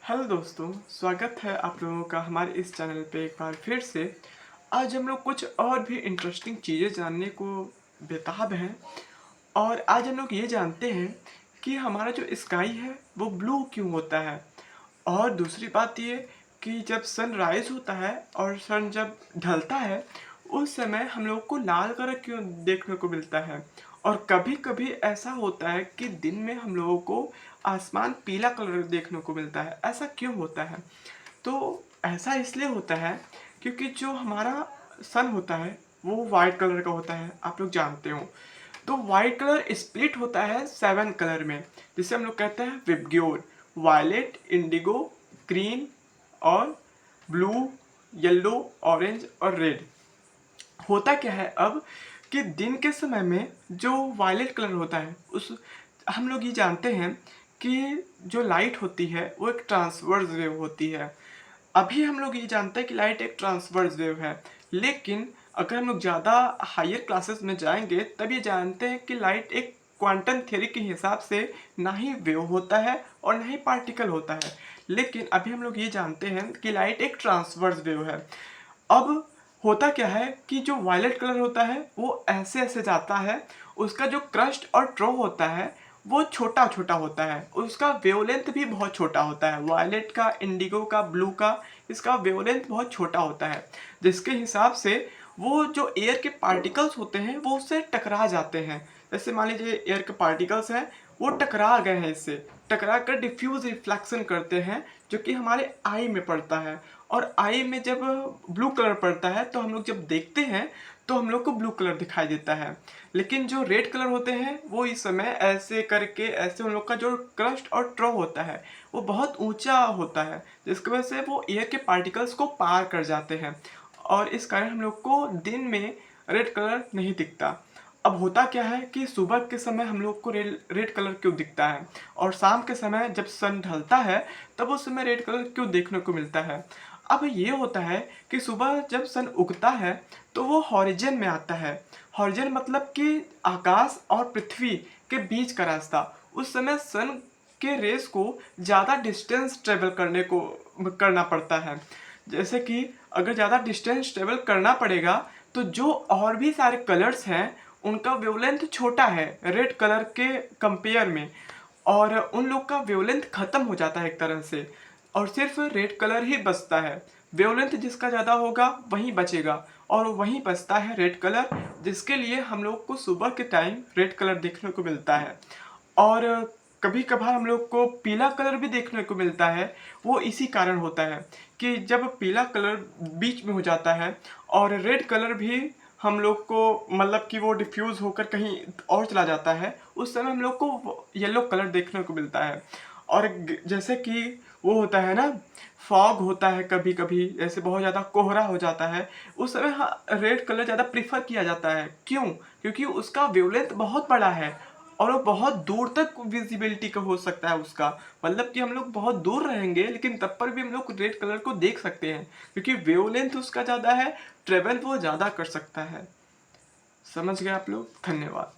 Hello दोस्तों, स्वागत है आप लोगों का हमारे इस चैनल पे एक बार फिर से। आज हम लोग कुछ और भी इंटरेस्टिंग चीज़ें जानने को बेताब हैं। और आज हम लोग ये जानते हैं कि हमारा जो स्काई है वो ब्लू क्यों होता है। और दूसरी बात ये कि जब सनराइज होता है और सन जब ढलता है उस समय हम लोग को लाल कलर क्यों देखने को मिलता है। और कभी कभी ऐसा होता है कि दिन में हम लोगों को आसमान पीला कलर देखने को मिलता है। ऐसा क्यों होता है? तो ऐसा इसलिए होता है क्योंकि जो हमारा सन होता है वो वाइट कलर का होता है, आप लोग जानते हो। तो वाइट कलर स्प्लिट होता है 7 कलर में, जिसे हम लोग कहते हैं विबग्योर। वायलेट, इंडिगो, ग्रीन और ब्लू, येलो, ऑरेंज और रेड। होता क्या है अब कि दिन के समय में जो वायलेट कलर होता है उस हम लोग ये जानते हैं कि जो लाइट होती है वो एक ट्रांसवर्स वेव होती है। अभी हम लोग ये जानते हैं कि लाइट एक ट्रांसवर्स वेव है, लेकिन अगर हम लोग ज़्यादा हायर क्लासेस में जाएंगे तब ये जानते हैं कि लाइट एक क्वांटम थ्योरी के हिसाब से ना ही वेव होता है और ना ही पार्टिकल होता है। लेकिन अभी हम लोग ये जानते हैं कि लाइट एक ट्रांसवर्स वेव है। अब होता क्या है कि जो वायलेट कलर होता है वो ऐसे ऐसे जाता है, उसका जो क्रस्ट और ट्रो होता है वो छोटा छोटा होता है, उसका वेवलेंथ भी बहुत छोटा होता है। वायलेट का, इंडिगो का, ब्लू का, इसका वेवलेंथ बहुत छोटा होता है, जिसके हिसाब से वो जो एयर के पार्टिकल्स होते हैं वो उससे टकरा जाते हैं। जैसे मान लीजिए एयर के पार्टिकल्स हैं, वो टकरा गए हैं, इससे टकरा कर डिफ्यूज रिफ्लेक्शन करते हैं जो कि हमारे आई में पड़ता है। और आई में जब ब्लू कलर पड़ता है तो हम लोग जब देखते हैं तो हम लोग को ब्लू कलर दिखाई देता है। लेकिन जो रेड कलर होते हैं वो इस समय ऐसे करके ऐसे उन लोग का जो क्रस्ट और ट्रो होता है वो बहुत ऊंचा होता है, जिसकी वजह से वो एयर के पार्टिकल्स को पार कर जाते हैं। और इस कारण हम लोग को दिन में रेड कलर नहीं दिखता। अब होता क्या है कि सुबह के समय हम लोग को रेड कलर क्यों दिखता है और शाम के समय जब सन ढलता है तब उस समय रेड कलर क्यों देखने को मिलता है। अब ये होता है कि सुबह जब सन उगता है तो वो हॉरिजन में आता है। हॉरिजन मतलब कि आकाश और पृथ्वी के बीच का रास्ता। उस समय सन के रेस को ज़्यादा डिस्टेंस ट्रेवल करना पड़ता है। जैसे कि अगर ज़्यादा डिस्टेंस ट्रेवल करना पड़ेगा तो जो और भी सारे कलर्स हैं उनका वेवलेंथ छोटा है रेड कलर के कंपेयर में, और उन लोग का वेवलेंथ खत्म हो जाता है एक तरह से, और सिर्फ रेड कलर ही बचता है। वेवलेंथ जिसका ज़्यादा होगा वही बचेगा और वही बचता है रेड कलर, जिसके लिए हम लोग को सुबह के टाइम रेड कलर देखने को मिलता है। और कभी कभार हम लोग को पीला कलर भी देखने को मिलता है। वो इसी कारण होता है कि जब पीला कलर बीच में हो जाता है और रेड कलर भी हम लोग को मतलब कि वो डिफ्यूज़ होकर कहीं और चला जाता है, उस समय हम लोग को येलो कलर देखने को मिलता है। और जैसे कि वो होता है ना, फॉग होता है कभी कभी, जैसे बहुत ज़्यादा कोहरा हो जाता है, उस समय हाँ रेड कलर ज़्यादा प्रीफर किया जाता है। क्यों? क्योंकि उसका वेवलेंथ बहुत बड़ा है और वो बहुत दूर तक विजिबिलिटी का हो सकता है उसका। मतलब कि हम लोग बहुत दूर रहेंगे लेकिन तब पर भी हम लोग रेड कलर को देख सकते हैं क्योंकि वेवलेंथ उसका ज़्यादा है, ट्रेवल वो ज़्यादा कर सकता है। समझ गए आप लोग? धन्यवाद।